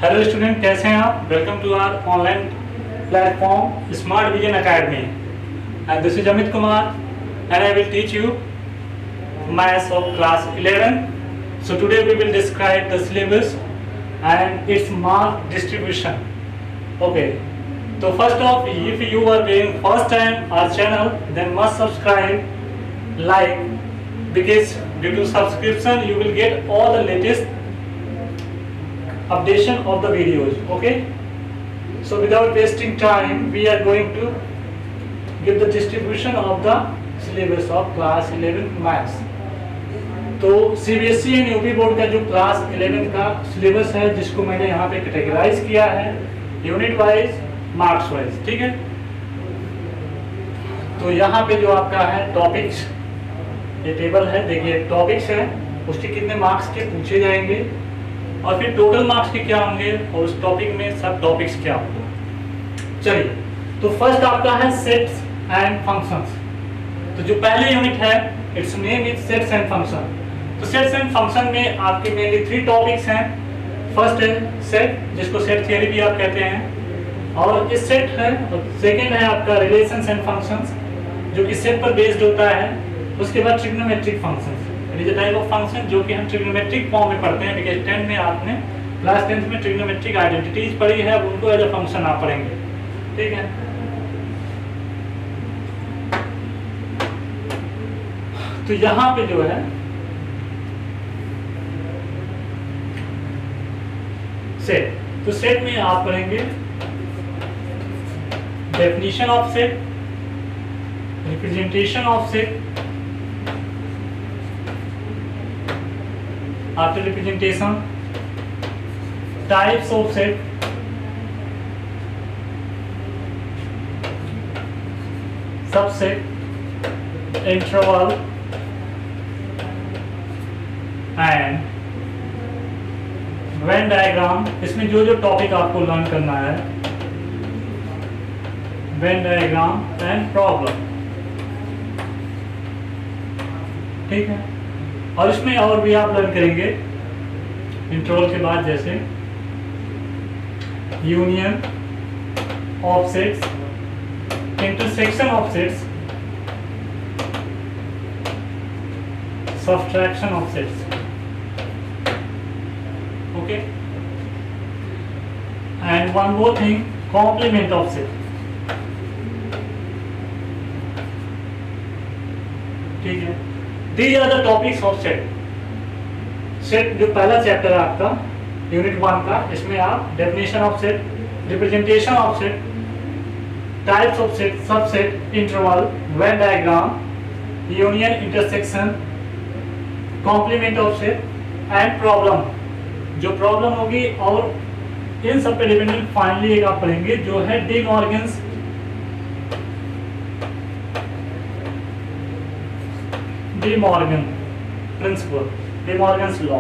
Hello student, कैसे हैं आप? Welcome to our online platform smart vision academy and this is Amit Kumar and I will teach you maths of class 11. So today we will describe the syllabus and its mark distribution. Okay, so first off, if you are viewing first time our channel, then must subscribe, like, because due to subscription you will get all the latest updation of the videos. Okay, so without wasting time we are going to give the distribution of the syllabus of class 11 maths. तो CBSE and UP board का जो class 11 का syllabus है, जिसको मैंने यहाँ पे categorise किया है यूनिट वाइज, मार्क्स वाइज. ठीक है, तो यहाँ पे जो आपका है टॉपिक्स, ये टेबल है, देखिए टॉपिक्स है, उसके कितने मार्क्स के पूछे जाएंगे और फिर टोटल मार्क्स के क्या होंगे और उस टॉपिक में सब टॉपिक्स क्या होंगे. चलिए, तो फर्स्ट आपका है सेट्स एंड फंक्शंस. तो जो पहले यूनिट है it's name is sets and function. तो सेट्स एंड फंक्शन में आपके मेनली 3 टॉपिक्स हैं. फर्स्ट है सेट, जिसको सेट थ्योरी भी आप कहते हैं, और इस सेट है. और सेकंड है आपका रिलेशंस एंड फंक्शंस, जो कि सेट पर बेस्ड होता है. उसके बाद trigonometric functions, it is a type of function जो कि हम ट्रिग्नोमेट्रिक फॉर्म में पढ़ते हैं, बिकॉज़ 10 में आपने क्लास 10 में ट्रिग्नोमेट्रिक आइडेंटिटीज पढ़ी है, अब उनको एज अ फंक्शन आप पढ़ेंगे. ठीक है, तो यहाँ पे जो है सेट, तो सेट में आप पढ़ेंगे definition of set, representation of set, after representation types of set, subset, interval and Venn diagram. इसमें जो जो टॉपिक आपको लर्न करना है, वेन डायग्राम एंड प्रॉब्लम. ठीक है, और इसमें और भी आप लर्न करेंगे इंटरवल के बाद, जैसे union of sets, intersection of sets, subtraction of sets. Okay, and one more thing, complement of set. ठीक है, these are the topics of set. Set जो पहला चैप्टर है आपका यूनिट 1 का, इसमें आप definition of set, representation of set, types of set, subset, interval, Venn diagram, union, intersection, complement of set and problem. जो प्रॉब्लम होगी और इन सब पे डिपेंडेंट फाइनली एक आप पढ़ेंगे जो है De Morgan's principle, De Morgan's law,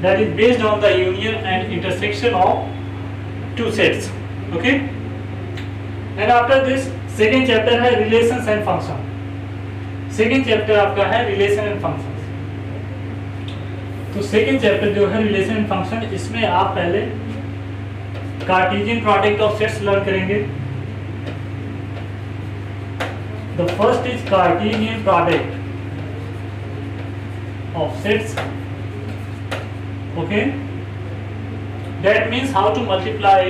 that is based on the union and intersection of 2 sets. Okay, and after this second chapter है relations and function. Second chapter आपका है रिलेशन एंड फंक्शन. तो second chapter जो है relation and function, इसमें आप पहले Cartesian product of sets learn करेंगे. The first is Cartesian product of sets. Okay, that means how to multiply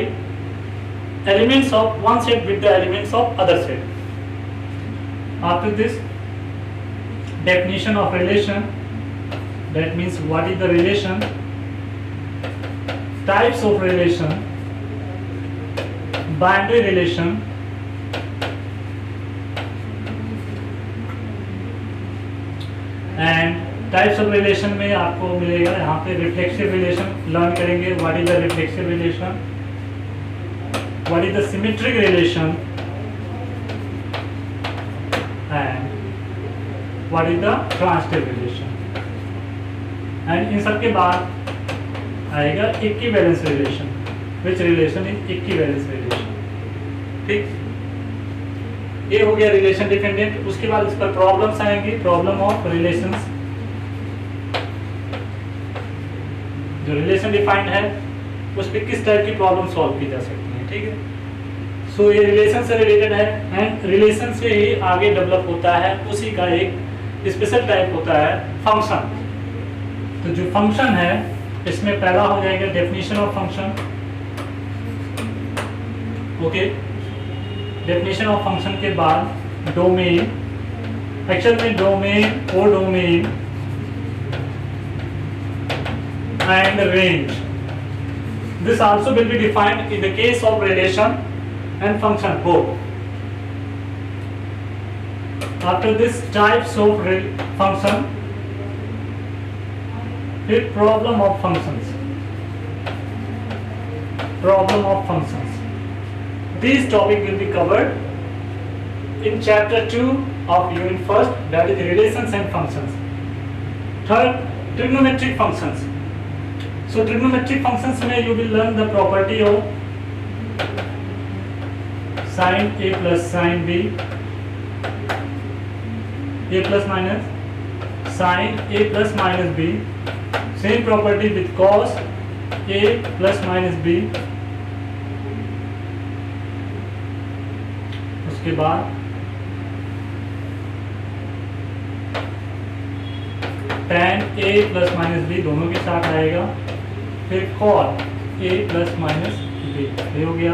elements of one set with the elements of other set. After this definition of relation, that means what is the relation, types of relation, boundary relation, and types of relation में आपको मिलेगा यहाँ पे reflexive relation learn करेंगे. what is the reflexive relation, what is the symmetric relation, and what is the transitive relation. And in सब के बाद आएगा equivalence relation, which relation is equivalence relation. ठीक, ये हो गया रिलेशन डिपेंडेंट. उसके बाद इस पर प्रॉब्लम्स आएंगी, प्रॉब्लम ऑफ रिलेशंस. जो रिलेशन डिफाइंड है उस पर किस टाइप की प्रॉब्लम सॉल्व की जा सकती है, ठीक है। सो ये रिलेशन से रिलेटेड है एंड रिलेशन से ही आगे डेवलप होता है, उसी का एक स्पेशल टाइप होता है फंक्शन। तो जो फंक्शन है इसमें पहला हो जाएगा definition of function. Okay, definition of function के बाद डोमेन, एक्चुअल में domain, codomain and range. This also will be defined in the case of relation and function both. After this types of function, फिर problem of functions. Problem of functions. These topic will be covered in chapter 2 of unit 1, that is relations and functions. Third, trigonometric functions. So trigonometric functions में you will learn the property of sin A plus sin B, A plus minus sin A plus minus B, same property with cos A plus minus B। उसके बाद tan A plus minus B दोनों के साथ आएगा, फिर cot A plus minus B, ये हो गया।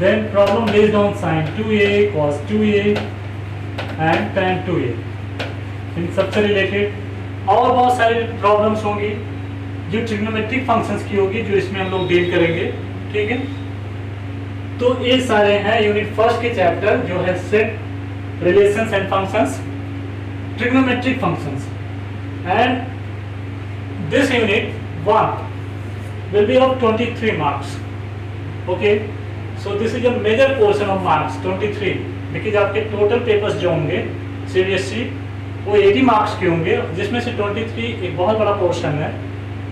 Then problem based on sin 2A, cos 2A and tan 2A, इन सबसे रिलेटेड और बहुत सारी प्रॉब्लम्स होंगी जो ट्रिग्नोमेट्रिक फंक्शंस की होगी, जो इसमें हम लोग डील करेंगे, ठीक है। तो ये सारे हैं यूनिट 1 के चैप्टर जो है set, relations and functions, trigonometric functions. And this unit 1 will be of 23 marks. Okay, so this is a major portion of marks 23, because आपके टोटल पेपर्स जो होंगे CBSE वो 80 मार्क्स के होंगे, जिसमें से 23 एक बहुत बड़ा पोर्शन है,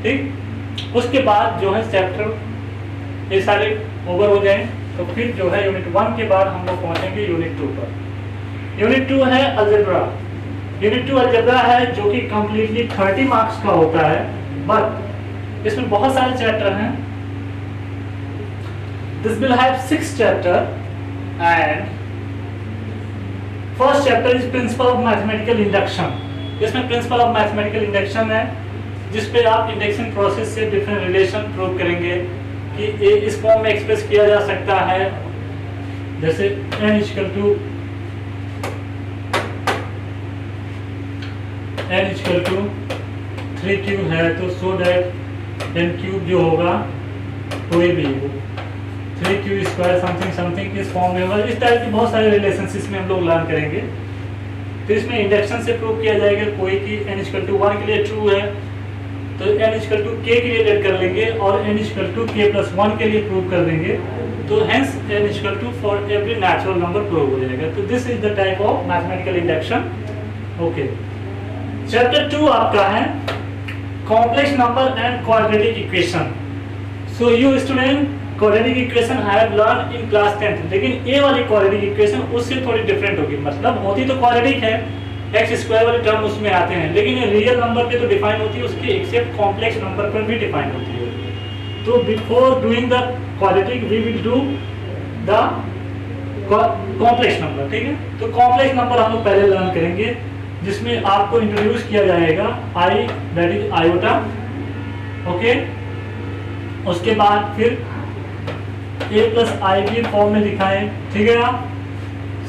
ठीक। उसके बाद जो है चैप्टर ये सारे ओवर हो जाएं तो फिर जो है यूनिट 1 के बाद हम लोग पहुंचेंगे यूनिट 2 पर। यूनिट 2 है अलजेब्रा। यूनिट 2 अलजेब्रा है जो कि कंप्लीटली 30 मार्क्स का होता है, बट इसमें बहुत सारे चैप्टर हैं। This will have 6 chapter and first chapter is principal of mathematical induction. इसमें प्रिंसिपल ऑफ मैथमेटिकल इंडक्शन है, जिस पे आप इंडक्शन प्रोसेस से डिफरेंट रिलेशन प्रूव करेंगे कि ये इस फॉर्म में एक्सप्रेस किया जा सकता है, जैसे n equal to n equal to 3 cube है तो सो दैट n क्यूब जो होगा कोई भी हो 3 क्यूब स्क्वायर समथिंग समथिंग इस फॉर्म में होगा। इस टाइप की बहुत सारे रिलेशनशिप्स में हम लोग लर्न करेंगे। तो इसमें इंडक्शन से प्रूव किया जाएगा कोई कि n इक्वल टू 1 के लिए ट्रू है तो n इक्वल टू k के लिए लेट कर लेंगे और n equal to k plus 1 के लिए प्रूव कर देंगे, तो hence n equal to for every natural number prove हो जाएगा। तो this is the type of mathematical induction. Okay, chapter 2 आपका है complex number and quadratic equation. So you student, quadratic equation have learn in class 10th, लेकिन ये वाली quadratic equation उससे थोड़ी डिफरेंट होगी। मतलब होती तो क्वाड्रेटिक है, एक्स स्क्वायर वाले टर्म उसमें आते हैं, लेकिन ये रियल नंबर पे तो डिफाइन होती है, उसकी एक्सेप्ट कॉम्प्लेक्स नंबर पर भी डिफाइन होती है। तो before doing the quadratic we will do the complex number, ठीक है। तो कॉम्प्लेक्स नंबर हम लोग पहले लर्न करेंगे, जिसमें आपको इंट्रोड्यूस किया जाएगा आई, दैट इज आयोटा। ओके, उसके बाद फिर a प्लस आई भी फॉर्म में दिखाएं, ठीक है ना,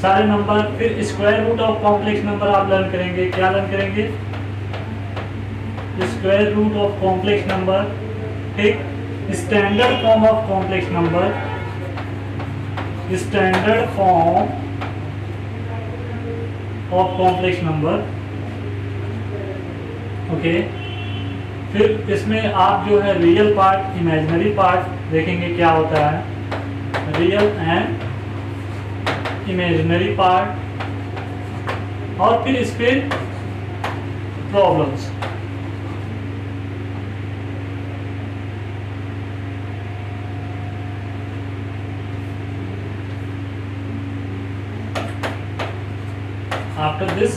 सारे नंबर। फिर square root of complex number आप लर्न करेंगे। क्या लर्न करेंगे? Square root of complex number, ठीक। Standard form of complex number, standard form of complex number. Okay, फिर इसमें आप जो है रियल पार्ट, इमेजिनरी पार्ट देखेंगे क्या होता है, रियल एंड इमेजिनरी पार्ट, और फिर इस पे प्रॉब्लम्स। आफ्टर दिस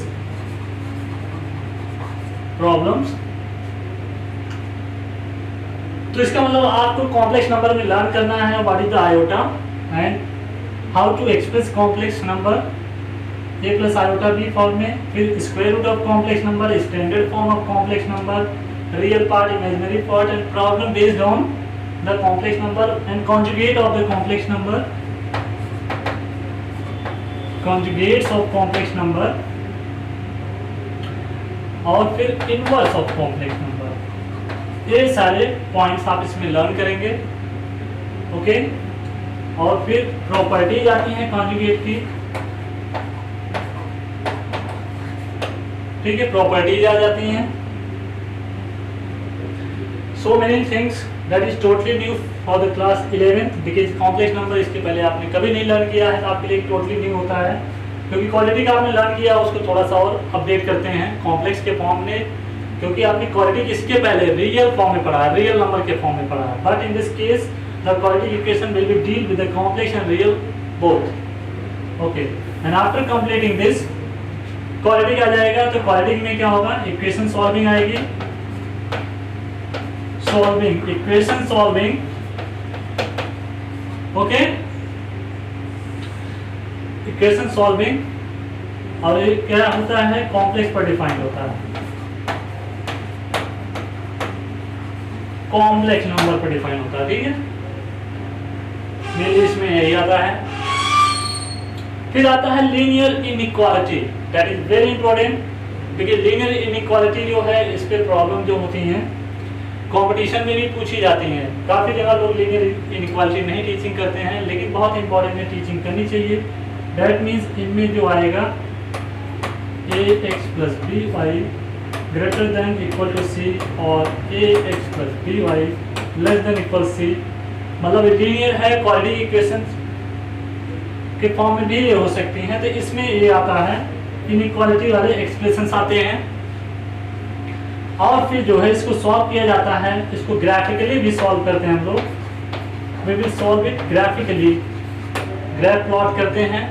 प्रॉब्लम्स, तो इसका मतलब आपको कॉम्प्लेक्स नंबर में लर्न करना है what is the iota and how to express complex number a plus iota b form में, फिर square root of complex number, standard form of complex number, real part, imaginary part and problem based on the complex number and conjugate of the complex number, conjugates of complex number और फिर inverse of complex number. ये सारे points आप इसमें learn करेंगे। Okay, और फिर properties आती हैं कॉन्जुगेट की। ठीक है, प्रॉपर्टीज आ जाती हैं। So many things that is totally new for the class 11th because complex number इसके पहले आपने कभी नहीं लर्न किया है, तो आपके लिए टोटली न्यू होता है। क्योंकि क्वालिटी का आपने लर्न किया उसको थोड़ा सा और अपडेट करते हैं कॉम्प्लेक्स के फॉर्म में, क्योंकि आपने क्वालिटी किसके पहले रियल फॉर्म में पढ़ा है, रियल नंबर के फॉर्म में पढ़ा है। But in this case the quality equation will be deal with the complex and real both. Okay, and after completing this quality आ जाएगा, तो क्वालिटी में क्या होगा, इक्वेशन सॉल्विंग आएगी, solving equation solving. Okay, equation solving, और ये क्या होता है, कॉम्प्लेक्स पर डिफाइंड होता है, कॉम्प्लेक्स नंबर पर डिफाइन होता है। ठीक है, मेरे इसमें यही आता है। फिर आता है linear inequality, that is very important because linear inequality जो है इस पे प्रॉब्लम जो होती हैं कंपटीशन में भी पूछी जाती हैं। काफ़ी जगह लोग लीनियर इनइक्वालिटी नहीं टीचिंग करते हैं, लेकिन बहुत इंपॉर्टेंट है, टीचिंग करनी चाहिए। दैट मीन्स इनमें जो आएगा ax plus b y greater than equal to c और ax plus b y less than equal c, मतलब लीनियर है, क्वालिटी इक्वेशन के फॉर्म में भी ये हो सकती हैं। तो इसमें ये आता है, इनइक्वालिटी वाले एक्सप्रेशंस आते हैं, और फिर जो है इसको सॉल्व किया जाता है। इसको ग्राफिकली भी सॉल्व करते हैं हम लोग, we will solve it graphically, graph plot करते हैं,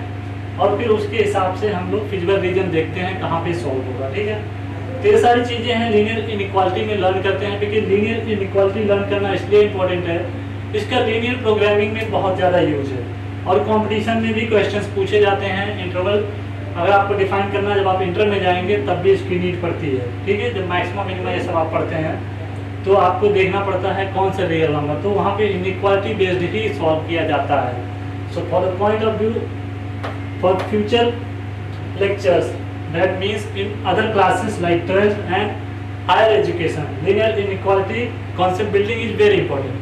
और फिर उसके हिसाब से हम लोग फिजिकल रीजन देखते हैं कहाँ पे सॉल्व होगा। ठीक है, तो ये सारी चीज़ें हैं लीनियर इनइक्वालिटी में लर्न करते हैं। क्योंकि लीनियर इनइक्वालिटी लर्न करना इसलिए इम्पोर्टेंट है, इसका लीनियर प्रोग्रामिंग में बहुत ज़्यादा यूज है, और कंपटीशन में भी क्वेश्चंस पूछे जाते हैं। इंटरवल अगर आपको डिफाइन करना है, जब आप इंटर में जाएंगे तब भी इसकी नीड पड़ती है। ठीक है, जब मैक्सिमम मिनिमम ये सब आप पढ़ते हैं तो आपको देखना पड़ता है कौन सा रियल नंबर, तो वहाँ पे इनइक्वालिटी बेस्ड ही सॉल्व किया जाता है। So for the point of view for future lectures, that means in other classes like 12th and higher education, linear inequality concept building is very important.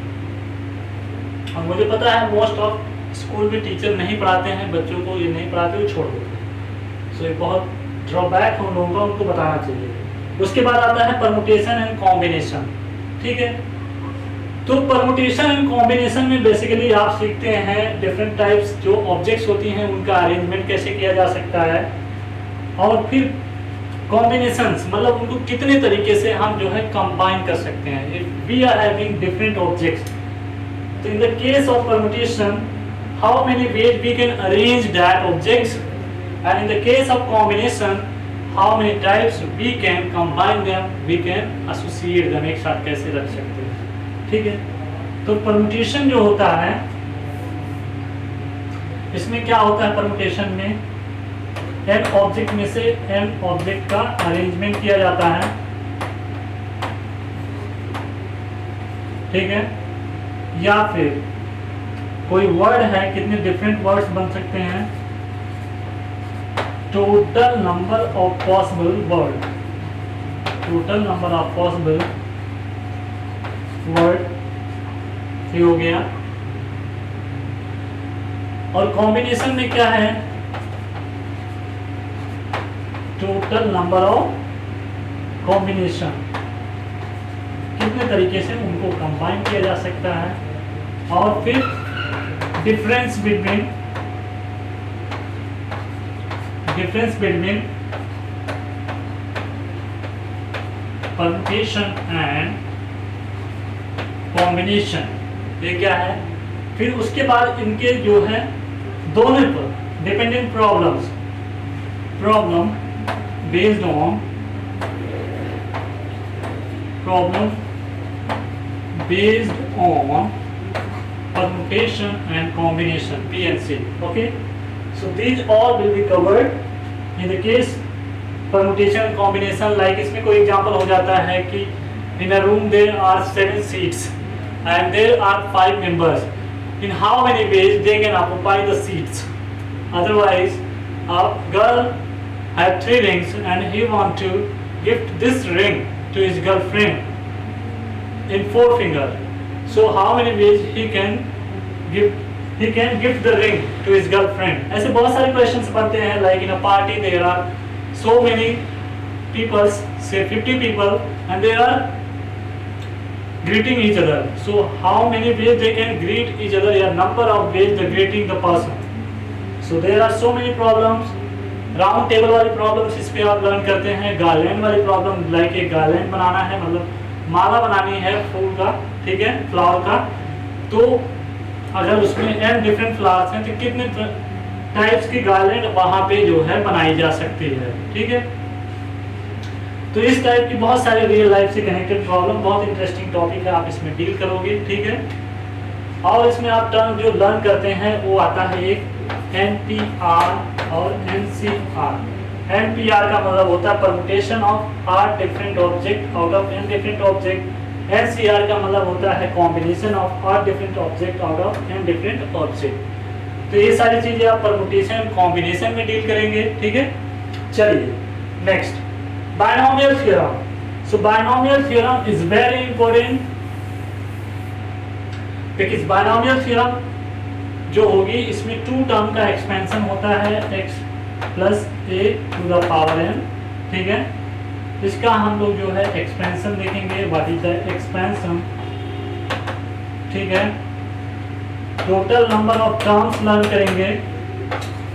और मुझे पता है मोस्ट ऑफ स्कूल में teacher नहीं पढ़ाते हैं बच्चों को, ये नहीं पढ़ाते, वो छोड़ देते हैं। सो ये बहुत ड्रॉबैक हम लोगों को उनको बताना चाहिए। उसके बाद आता है परमुटेशन एंड कॉम्बिनेशन। ठीक है, तो परमुटेशन एंड कॉम्बिनेशन में बेसिकली आप सीखते हैं डिफरेंट टाइप्स जो ऑब्जेक्ट्स होती हैं उनका अरेंजमेंट कैसे किया जा सकता है, और फिर कॉम्बिनेशंस मतलब उनको कितने तरीके से हम जो है कंबाइन कर सकते हैं if we are having different objects. तो in the case of permutation how many ways we can arrange that objects, and in the case of combination how many types we can combine them, we can associate them, एक साथ कैसे रख सकते हैं। ठीक है, तो परमुटेशन जो होता है इसमें क्या होता है, परमुटेशन में n ऑब्जेक्ट में से n ऑब्जेक्ट का अरेंजमेंट किया जाता है। ठीक है, या फिर कोई वर्ड है, कितने डिफरेंट वर्ड्स बन सकते हैं, total number of possible word, total number of possible word ये हो गया। और कॉम्बिनेशन में क्या है, टोटल नंबर ऑफ कॉम्बिनेशन, कितने तरीके से उनको कंबाइन किया जा सकता है, और फिर difference between permutation and combination, ये क्या है। फिर उसके बाद इनके जो है दोनों पर dependent problems, problem based on based on permutation and combination, PNC. Okay, so these all will be covered in the case permutation and combination. Like इसमें कोई example हो जाता है कि in a room there are 7 seats and there are 5 members. In how many ways they can occupy the seats? Otherwise, a girl had 3 rings and he want to gift this ring to his girlfriend in 4 fingers. So how many ways he can gift the ring to his girlfriend? ऐसे बहुत सारे questions बनते हैं. Like in a party there are so many people, say 50 people, and they are greeting each other. So how many ways they can greet each other? A number of ways they greeting the person. So there are so many problems. Round table वाली problems इस पे आप learn करते हैं. Garland वाली problem, like एक garland बनाना है, मतलब माला बनानी है फूल का, ठीक है, फ्लावर का. तो अगर उसमें n डिफरेंट फ्लावर्स हैं तो कितने टाइप्स की गार्लैंड वहाँ पे जो है बनाई जा सकती है, ठीक है. तो इस टाइप की बहुत सारे रियल लाइफ से कनेक्टेड प्रॉब्लम, बहुत इंटरेस्टिंग टॉपिक है, आप इसमें डील करोगे, ठीक है. और इसमें आप टर्म जो लर्न करते हैं वो आता है एक NPR और NCR. NPR का मतलब होता है permutation of R different object out of N different object. NCR का मतलब होता है combination of R different object out of N different object. तो ये सारी चीजें आप परमुटेशन कॉम्बिनेशन में डील करेंगे, ठीक है. चलिए next, binomial theorem. So binomial theorem is very important because binomial theorem जो होगी इसमें 2 टर्म का एक्सपेंशन होता है x plus a to the power n, ठीक है. इसका हम लोग जो है एक्सपेंशन देखेंगे, व्हाट इज द एक्सपेंशन, ठीक है. Total number of terms learn करेंगे.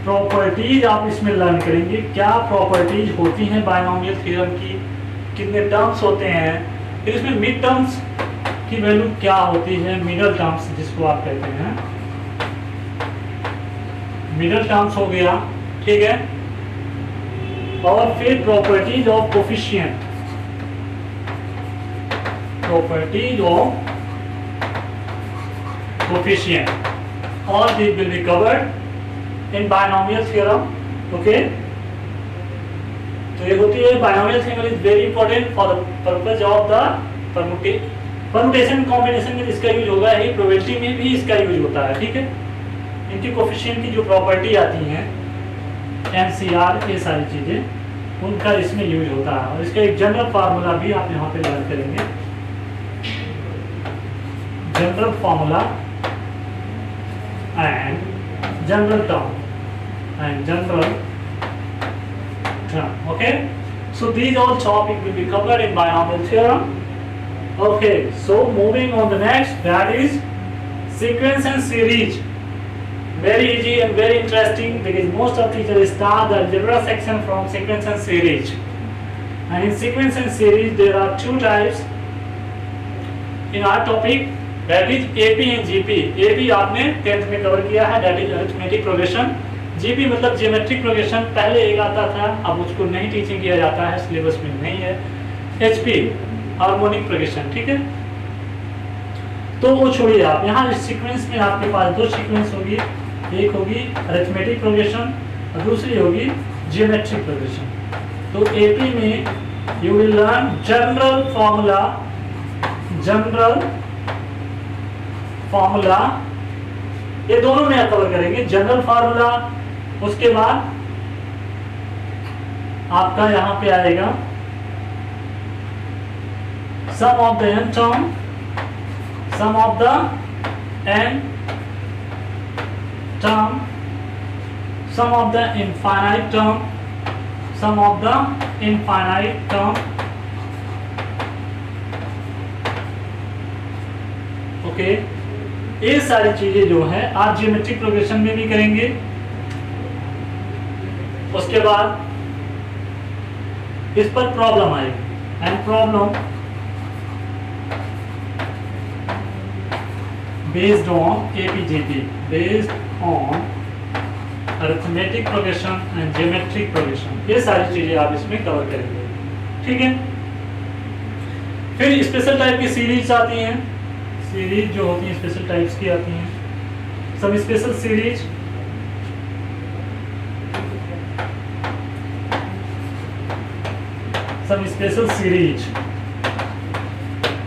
प्रॉपर्टीज आप इसमें लर्न करेंगे, क्या प्रॉपर्टीज होती हैं बायनोमियल थ्योरम की, कितने टर्म्स होते हैं. फिर इसमें मिड टर्म्स की वैल्यू क्या होती है, मिडल टर्म्स जिसको आप कहते हैं, मिडल टर्म्स हो गया, ठीक है. और फिर properties of coefficient, properties of coefficient, all these will be covered in binomial theorem. Okay, तो ये होती है binomial theorem is very important for the purpose of the permutation combination में इसका यूज होगा ही, प्रोबेबिलिटी में भी इसका यूज होता है, ठीक है. इनकी कोफिशिएंट की जो प्रॉपर्टी आती हैं NCR, ये सारी चीजें उनका इसमें यूज होता है. और इसका एक जनरल फार्मूला भी आप यहाँ पे लर्न करेंगे, general formula and general term and general term. Okay, so these all topics will be covered in binomial theorem. Okay, so moving on the next, that is sequence and series. Very easy and very interesting because most of teachers start the algebra section from sequence and series. And in sequence and series there are 2 types in our topic, that is AP and GP. AP आपने 10th में cover किया है, that is arithmetic progression. GP मतलब geometric progression, पहले एक आता था, अब उसको नहीं टीचिंग किया जाता है, सिलेबस में नहीं है. HP हार्मोनिक प्रोग्रेशन, ठीक है. तो वो छोड़िए आप, यहाँ इस सीक्वेंस में आपके पास 2 सीक्वेंस होगी, एक होगी अरिथमेटिक प्रोग्रेशन और दूसरी होगी जियोमेट्रिक प्रोग्रेशन. तो AP में you will learn general formula, general formula, ये दोनों में आप कवर करेंगे. जनरल फार्मूला, उसके बाद आपका यहाँ पे आएगा sum of the n term, sum of the n term, sum of the infinite term, sum of the infinite term. Okay, ये सारी चीजें जो है आप जियोमेट्रिक प्रोग्रेशन में भी करेंगे. उसके बाद इस पर प्रॉब्लम आएगी and problem based on APGP, based on arithmetic progression and geometric progression. ये सारी चीजें आप इसमें कवर करेंगे, ठीक है. फिर स्पेशल टाइप की सीरीज आती हैं, सीरीज जो होती हैं स्पेशल टाइप्स की आती हैं, सब स्पेशल सीरीज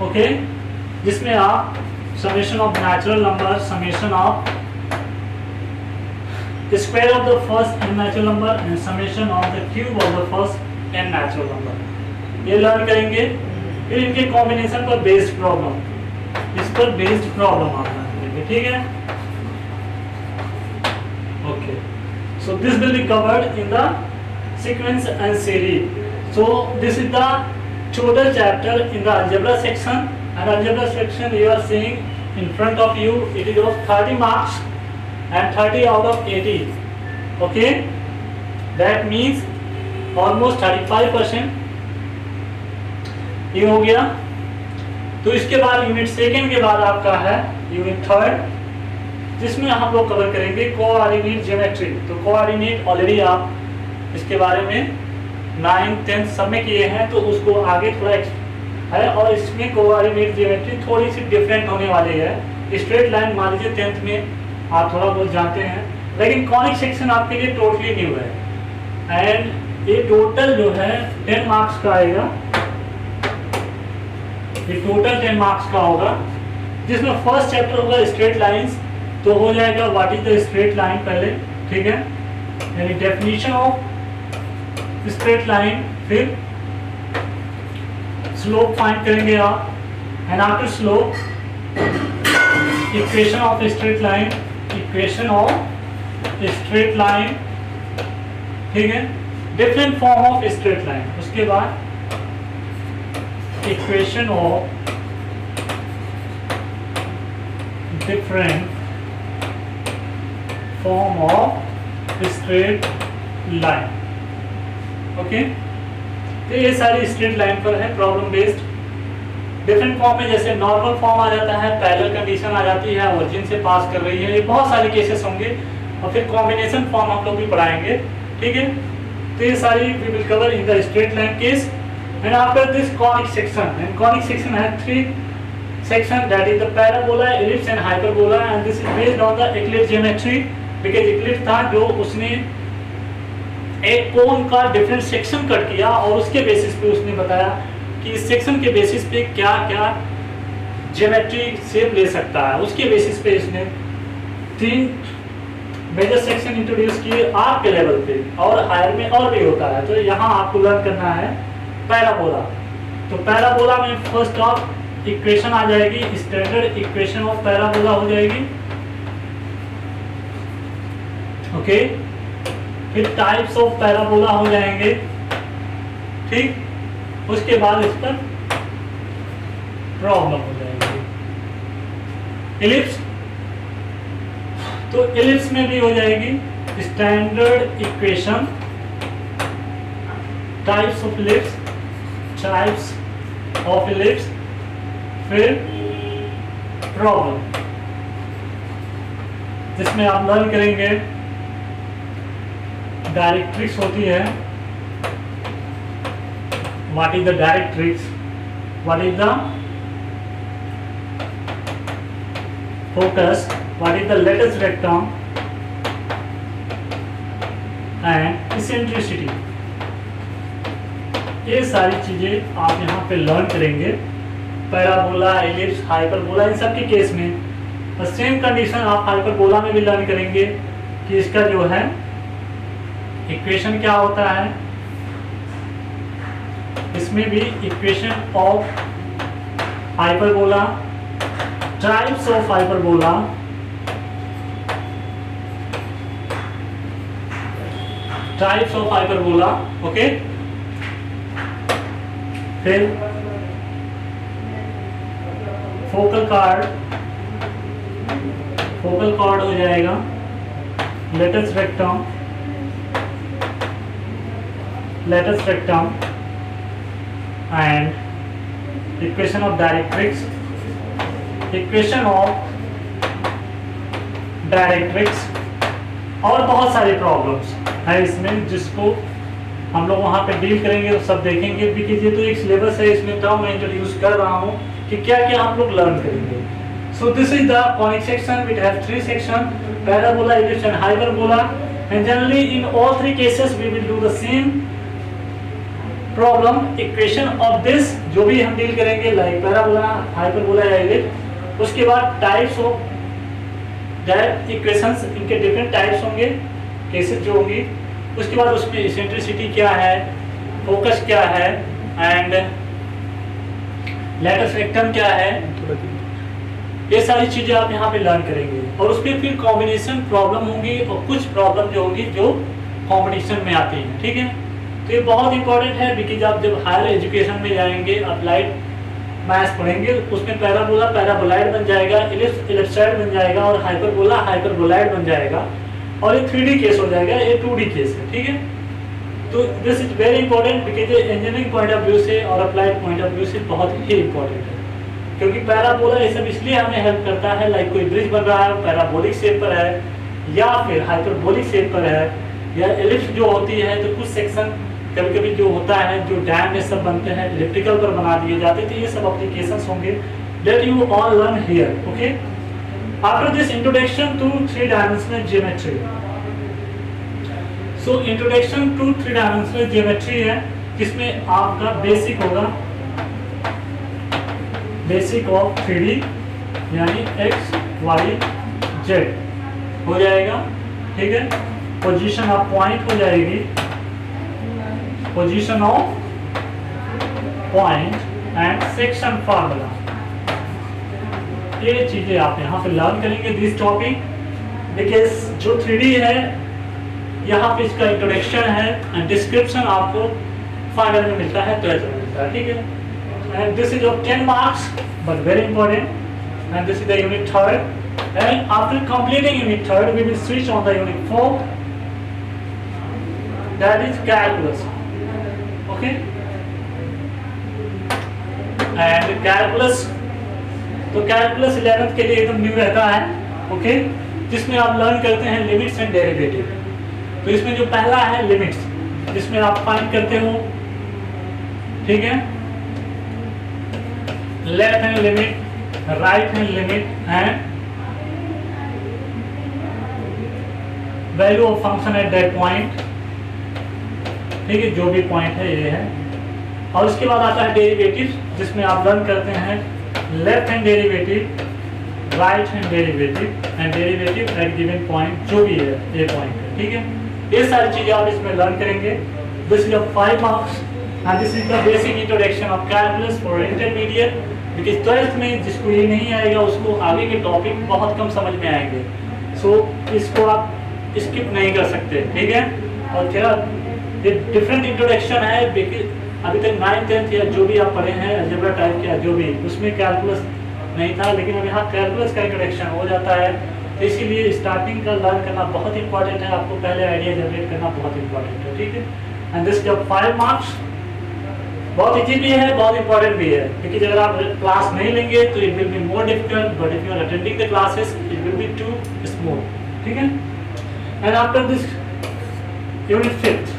ओके, जिसमें आप summation of natural number, summation of square of the first n natural number and summation of the cube of the first n natural number, ये लर्न करेंगे। फिर इनके कॉम्बिनेशन पर बेस्ड प्रॉब्लम, इस पर based problem आप लर्न करेंगे, ठीक है। Okay, so this will be covered in the sequence and series. So this is the total chapter in the algebra section, and algebra section you are seeing in front of you, it is of 30 marks and 30 out of 80. Okay, that means almost 35%। ये हो गया। तो इसके बाद unit second के बाद आपका है यूनिट थर्ड, जिसमें हम लोग कवर करेंगे कोऑर्डिनेट ज्योमेट्री। तो कोऑर्डिनेट ऑलरेडी आप इसके बारे में 9th 10th सब में किए हैं, तो उसको आगे थोड़ा है। और इसमें कोऑर्डिनेट ज्योमेट्री थोड़ी सी डिफरेंट होने वाली है। स्ट्रेट लाइन मान लीजिए 10th में आप थोड़ा बहुत जानते हैं, लेकिन कॉनिक सेक्शन आपके लिए टोटली न्यू है। एंड ये टोटल जो है 10 मार्क्स का आएगा, ये टोटल 10 मार्क्स का होगा, जिसमें फर्स्ट चैप्टर होगा स्ट्रेट लाइंस। तो हो जाएगा what is the straight line पहले, ठीक है, यानी डेफिनेशन ऑफ स्ट्रेट लाइन, फिर स्लोप फाइंड करेंगे आप, and after slope equation of straight line, equation of straight line, ठीक है, different form of straight line. उसके बाद equation of different form of straight line. Okay, तो ये सारी स्ट्रेट लाइन पर है प्रॉब्लम बेस्ड। डिफरेंट फॉर्म में जैसे नॉर्मल फॉर्म आ जाता है, पैरेलल कंडीशन आ जाती है, ओरिजिन से पास कर रही है, ये बहुत सारे केसेस होंगे। और फिर कॉम्बिनेशन फॉर्म हम लोग भी पढ़ाएंगे, ठीक है। तो ये सारी we will cover in the straight line case. And after this conic section, and conic section है 3 section, that is the parabola, ellipse and hyperbola, and this is based on the Euclid geometry. Because Euclid था जो उसने एक कोन का different section cut किया, और उसके basis पे उसने बताया कि इस सेक्शन के बेसिस पे क्या क्या ज्योमेट्री शेप ले सकता है। उसके बेसिस पे इसने 3 मेजर सेक्शन इंट्रोड्यूस किए आर्क के लेवल पे, और हायर में और भी होता है। तो यहाँ आपको लर्न करना है पैराबोला। तो पैराबोला में फर्स्ट ऑफ इक्वेशन आ जाएगी, स्टैंडर्ड इक्वेशन ऑफ पैराबोला हो जाएगी, ओके। फिर टाइप्स ऑफ पैराबोला हो जाएंगे, ठीक। उसके बाद इस पर प्रॉब्लम हो जाएगी। एलिप्स, तो एलिप्स में भी हो जाएगी standard equation, types of ellipse, types of ellipse, फिर प्रॉब्लम, जिसमें आप लर्न करेंगे डायरेक्ट्रिक्स होती है, what is the directrix, what is the focus, what is the latus rectum and eccentricity. ये सारी चीजें आप यहाँ पे लर्न करेंगे पैराबोला, एलिप्स, हाइपरबोला, इन सब के केस में। और सेम कंडीशन आप हाइपरबोला में भी लर्न करेंगे कि इसका जो है इक्वेशन क्या होता है। इसमें भी equation of hyperbola, types of hyperbola, types of hyperbola, okay. फिर फोकल कॉर्ड हो जाएगा, latus rectum, and equation of directrix, equation of directrix, और बहुत सारी प्रॉब्लम्स है इसमें जिसको हम लोग वहाँ पे डील करेंगे, तो सब देखेंगे। बिकॉज ये तो एक सिलेबस है, इसमें टर्म मैं इंट्रोड्यूस कर रहा हूँ कि क्या क्या आप लोग लर्न करेंगे। So this is the conic section. We have three sections: parabola, ellipse, and hyperbola. And generally, in all three cases, we will do the same problem. Equation of this जो भी हम डील करेंगे, like parabola, hyperbola या ellipse. उसके बाद types of that equations, इनके different types होंगे, cases जो होंगी. उसके बाद उसमें eccentricity क्या है, focus क्या है, and lattice rectum क्या है, ये सारी चीजें आप यहाँ पे लर्न करेंगे. और उसमें फिर कॉम्बिनेशन प्रॉब्लम होंगी और कुछ प्रॉब्लम जो होंगी जो कॉम्पिटिशन में आती हैं. ठीक है, तो ये बहुत इंपॉर्टेंट है, बिकॉज आप जब हायर एजुकेशन में जाएंगे, अप्लाइड मैथ्स पढ़ेंगे, उसमें पैराबोला पैराबोलाइड बन जाएगा, इलिप्स इलिप्सॉइड बन जाएगा, और हाइपरबोला हाइपरबोलाइड बन जाएगा, और ये 3D केस हो जाएगा, ये 2D केस है. ठीक है, तो this is very important, because engineering point of view से और अप्लाइड पॉइंट ऑफ व्यू से बहुत ही इंपॉर्टेंट है. क्योंकि पैराबोला ये सब इसलिए हमें हेल्प करता है, लाइक कोई ब्रिज बन रहा है, पैराबोलिक शेप पर है या फिर हाइपरबोलिक शेप पर है, या एलिप्स जो होती है, तो कुछ सेक्शन कभी कभी जो होता है, जो डैम ये सब बनते हैं इलेक्ट्रिकल पर बना दिए जाते थे. ये सब एप्लीकेशंस होंगे that you all learn here. Okay, after this introduction to 3 dimensional geometry. So introduction to 3 dimensional geometry है, जिसमें आपका बेसिक होगा, बेसिक ऑफ 3D यानी x, y, z हो जाएगा. ठीक है, पोजीशन ऑफ पॉइंट हो जाएगी, position of point and section formula. ये चीजें आप यहाँ पे लर्न करेंगे दिस टॉपिक, बिकॉज जो 3D है यहाँ पे इसका इंट्रोडक्शन है एंड डिस्क्रिप्शन आपको फाइनल में मिलता है, 12th में मिलता है. ठीक है, and this is of 10 marks but very important, and this is the unit 3rd, and after completing unit 3rd we will switch on the unit 4th, that is calculus. Okay, and calculus, तो calculus 11th के लिए एकदम new रहता है. Okay, जिसमें आप learn करते हैं लिमिट्स एंड डेरिवेटिव. तो इसमें जो पहला है लिमिट्स, जिसमें आप फाइंड करते हो, ठीक है, left hand limit, right hand limit and value of function at that point. ठीक है, जो भी पॉइंट है ये है. और उसके बाद आता है डेरिवेटिव, जिसमें आप लर्न करते हैं left hand derivative, right hand derivative and derivative eight given point, जो भी है ये पॉइंट है. ठीक है, ये सारी चीजें आप इसमें लर्न करेंगे. This is 5 marks and this is the basic introduction of calculus for intermediate, because 12th में जिसको ये नहीं आएगा उसको आगे के टॉपिक बहुत कम समझ में आएंगे. सो इसको आप स्किप नहीं कर सकते. ठीक है, और क्या ये डिफरेंट इंट्रोडक्शन है, अभी तक 9th 10th या जो भी आप पढ़े हैं अलजेब्रा टाइप या जो भी, उसमें कैलकुलस नहीं था, लेकिन अब यहाँ कैलकुलस का इंट्रोडक्शन हो जाता है. तो इसीलिए स्टार्टिंग का लर्न करना बहुत इंपॉर्टेंट है, आपको पहले आइडिया जनरेट करना बहुत इंपॉर्टेंट है. ठीक है, एंड दिस जब 5 मार्क्स बहुत इजी भी है, बहुत इंपॉर्टेंट भी है, क्योंकि अगर आप क्लास नहीं लेंगे तो it will be more difficult, but if you are attending the classes it will be too smooth. ठीक है, and after this unit 5th,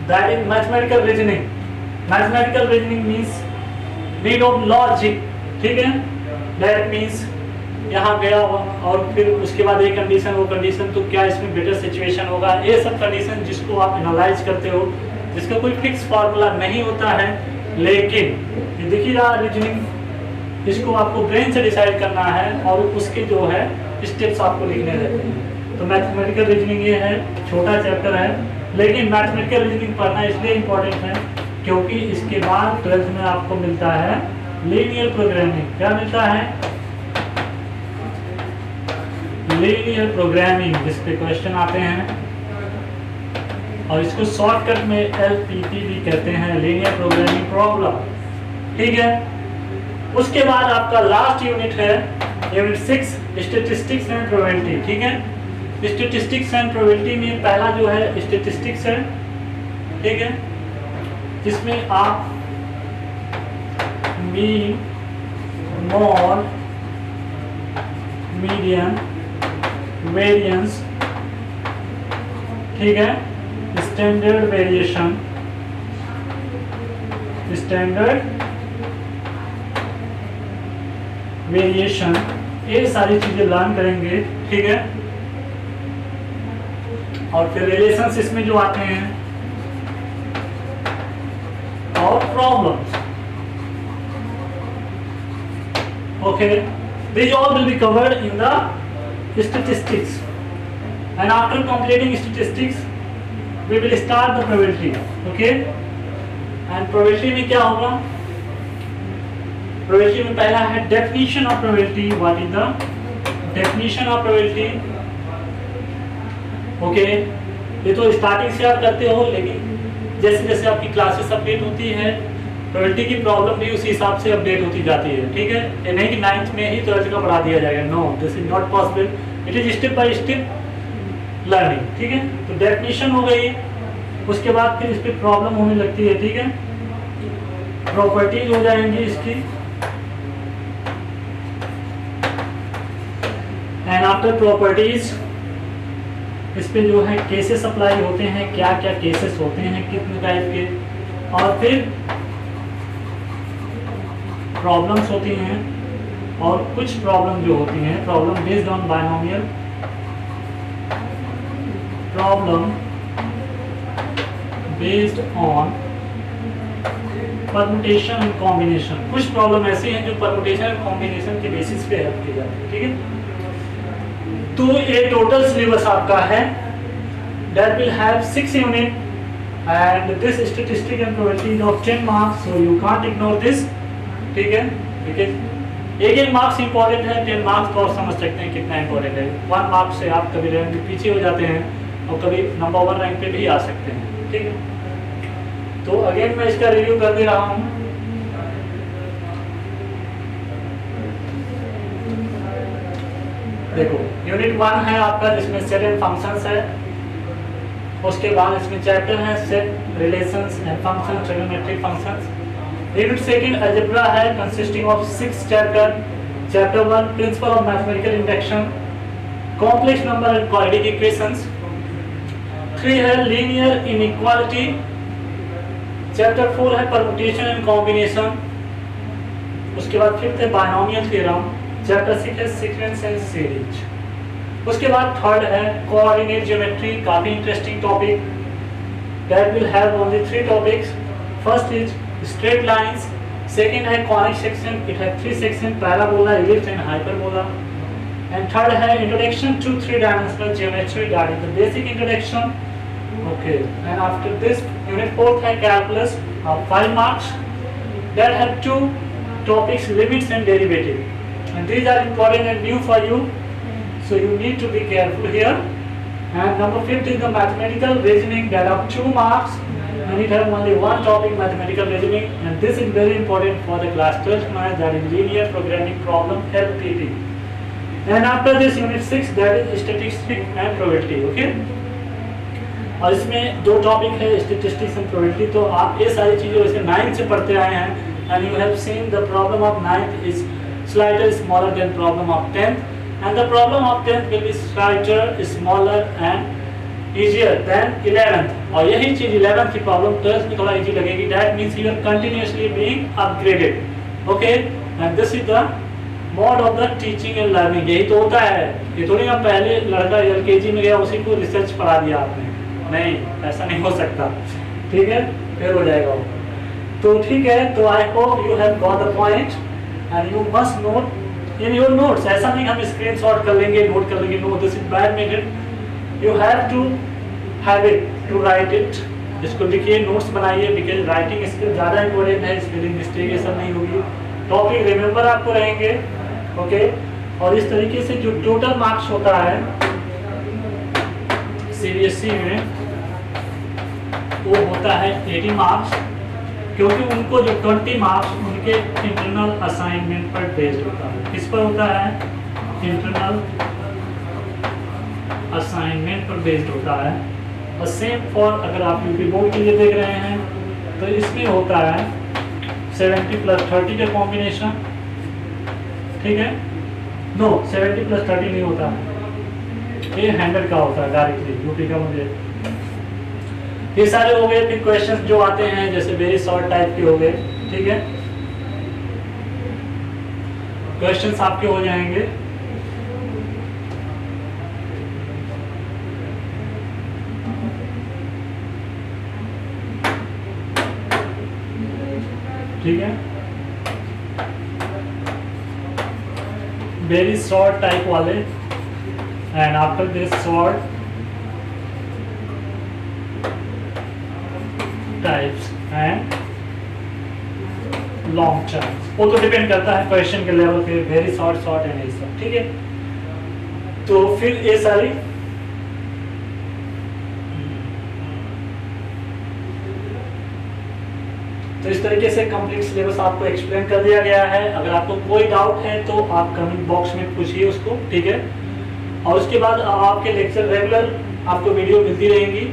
that is mathematical reasoning. Mathematical reasoning means need of logic. ठीक है, that means यहाँ गया और फिर उसके बाद एक कंडीशन, वो कंडीशन, तो क्या इसमें बेटर सिचुएशन होगा, ये सब कंडीशन जिसको आप एनालाइज करते हो, जिसका कोई फिक्स फार्मूला नहीं होता है, लेकिन ये देखिए रीजनिंग, इसको आपको ब्रेन से डिसाइड करना है और उसके जो है स्टेप्स आपको लिखने रहते हैं. तो मैथमेटिकल रीजनिंग ये है, छोटा चैप्टर है, लेकिन मैथमेटिकल रीजनिंग पढ़ना इसलिए इम्पोर्टेंट है क्योंकि इसके बाद 12th में आपको मिलता है लीनियर प्रोग्रामिंग. क्या मिलता है? लीनियर प्रोग्रामिंग, जिस पे क्वेश्चन आते हैं, और इसको शॉर्टकट में LPP भी कहते हैं, लीनियर प्रोग्रामिंग प्रॉब्लम. ठीक है, उसके बाद आपका लास्ट यूनिट है यूनिट 6, स्टैटिस्टिक्स एंड प्रोबेबिलिटी. ठीक है, स्टैटिस्टिक्स एंड प्रोबेबिलिटी में पहला जो है स्टैटिस्टिक्स है. ठीक है, जिसमें आप मीन, मॉड, मीडियन, वेरिएंस, ठीक है, स्टैंडर्ड वेरिएशन, स्टैंडर्ड वेरिएशन, ये सारी चीजें लर्न करेंगे, ठीक है। और फिर रिलेशंस इसमें जो आते हैं और problems, okay, these all will be covered in the statistics, and after completing statistics we will start the probability, okay। and probability में क्या होगा, probability में पहला है definition of probability, what is the definition of probability, okay। ये तो starting से आप करते हो, लेकिन जैसे जैसे आपकी क्लासेस अपडेट होती है प्रोबेबिलिटी की प्रॉब्लम भी उसी हिसाब से अपडेट होती जाती है, ठीक है। ये नहीं कि 9th में ही ट्वेल्थ का पढ़ा दिया जाएगा, no, this is not possible, it is step by step learning, ठीक है। तो डेफिनेशन हो गई, उसके बाद फिर इस पर प्रॉब्लम होने लगती है, ठीक है। प्रॉपर्टीज हो जाएंगी इसकी, एंड आफ्टर प्रॉपर्टीज इस पे जो है केसेस अप्लाई होते हैं, क्या क्या केसेस होते हैं, कितने टाइप के, और फिर प्रॉब्लम्स होती हैं, और कुछ प्रॉब्लम जो होती हैं problem based on binomial, problem based on permutation and combination. कुछ प्रॉब्लम ऐसी हैं जो परमुटेशन एंड कॉम्बिनेशन के बेसिस पे हेल्प की जाती है, ठीक है। तो ये टोटल सिलेबस आपका है, that will have 6 unit, and this statistic and probability is of 10 marks, so you can't ignore this, ठीक है। because एक मार्क्स इंपॉर्टेंट है, 10 मार्क्स को आप समझ सकते हैं कितना इंपॉर्टेंट है। 1 मार्क से आप कभी रैंक में पीछे हो जाते हैं और कभी नंबर 1 रैंक पे भी आ सकते हैं, ठीक है। तो अगेन मैं इसका रिव्यू कर दे रहा हूँ। देखो यूनिट 1 है आपका, जिसमें सेट एंड फंक्शंस है, उसके बाद इसमें चैप्टर है set, relations and function, trigonometric functions. Unit second algebra है, consisting of 6 chapter. Chapter 1 principle of mathematical induction, complex number and quadratic equations. 3 है लीनियर इनइक्वालिटी। चैप्टर 4 है परमुटेशन एंड कॉम्बिनेशन। उसके बाद 5th है बायनोमियल थ्योरम। चैप्टर 6 है sequence and series. उसके बाद 3rd है कोऑर्डिनेट ज्योमेट्री, काफी interesting topic, that will have only 3 topics. First is straight lines, second है conic section, it have 3 section, parabola, ellipse and hyperbola. And 3rd है introduction to 3 dimensional geometry, that is the basic introduction, okay. And after this unit 4th है calculus of 5 marks, that have 2 topics, limits and derivative, and these are important and new for you, so you need to be careful here. And number 5th is the mathematical reasoning, that of 2 marks, and it has only 1 topic, mathematical reasoning, and this is very important for the class 12th math, that is linear programming problem, LPP. And after this unit 6, that is statistics and probability, okay। और इसमें 2 topic है, statistics and probability. तो आप ये सारी चीजें वैसे 9th से पढ़ते आए हैं, and you have seen the problem of 9th is slightly smaller than problem of 10th, and the problem of 10th will be slightly smaller and easier than 11th, और यही चीज 11th की प्रॉब्लम 12th में थोड़ा easy लगेगी। that means you are continuously being upgraded, okay, and this is the mode of the teaching and learning। यही तो होता है, ये थोड़ी ना पहले लड़का LKG में गया उसी को रिसर्च पढ़ा दिया आपने, नहीं, ऐसा नहीं हो सकता, ठीक है, फिर हो जाएगा वो। तो ठीक है, तो I hope you have got the point and you must note in your notes। ऐसा नहीं हम स्क्रीनशॉट कर लेंगे, नोट कर लेंगे, no, this is bad method, you have to have it to write it। इसको लिखिए, नोट्स बनाइए, बिकॉज राइटिंग स्किल ज़्यादा इंपॉर्टेंट है, स्पेलिंग मिस्टेक ये सब नहीं होगी, टॉपिक रिमेंबर आपको रहेंगे, ओके। और इस तरीके से जो टोटल मार्क्स होता है CBSE में, वो होता है 80 मार्क्स, क्योंकि उनको जो 20 मार्क्स उनके इंटरनल असाइनमेंट पर बेस्ड होता है। किस पर होता है? इंटरनल असाइनमेंट पर बेस्ड होता है। और सेम फॉर, अगर आप यूपी बोर्ड के लिए देख रहे हैं तो इसमें होता है 70 + 30 का कॉम्बिनेशन, ठीक है। नो, 70 + 30 नहीं होता, ये 100 का होता है डायरेक्टली यूपी का। मुझे ये सारे हो गए। फिर क्वेश्चंस जो आते हैं जैसे वेरी शॉर्ट टाइप के हो गए, ठीक है। क्वेश्चंस आपके हो जाएंगे। ठीक है, वेरी शॉर्ट टाइप वाले, and after this short types and long chart, वो तो डिपेंड करता है क्वेश्चन के लेवल पे, वेरी शॉर्ट शॉर्ट एंड ये सब। ठीक है, तो फिर ये सारी तो इस तरीके से कंप्लीट सिलेबस आपको एक्सप्लेन कर दिया गया है। अगर आपको कोई डाउट है तो आप कमेंट बॉक्स में पूछिए उसको, ठीक है। और उसके बाद आपके लेक्चर रेगुलर आपको वीडियो मिलती रहेंगी,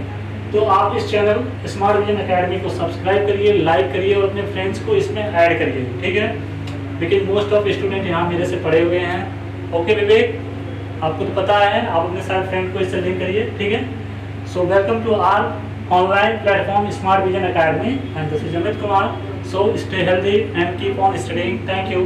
तो आप इस चैनल स्मार्ट विजन एकेडमी को सब्सक्राइब करिए, लाइक करिए और अपने फ्रेंड्स को इसमें ऐड करिए, ठीक है। लेकिन मोस्ट ऑफ स्टूडेंट यहाँ मेरे से पढ़े हुए हैं। ओके विवेक, आपको तो पता है, आप अपने सारे फ्रेंड को इससे लिंक करिए, ठीक है। So welcome to our online platform Smart Vision Academy, and this is Amit Kumar. So stay healthy and keep on studying. Thank you.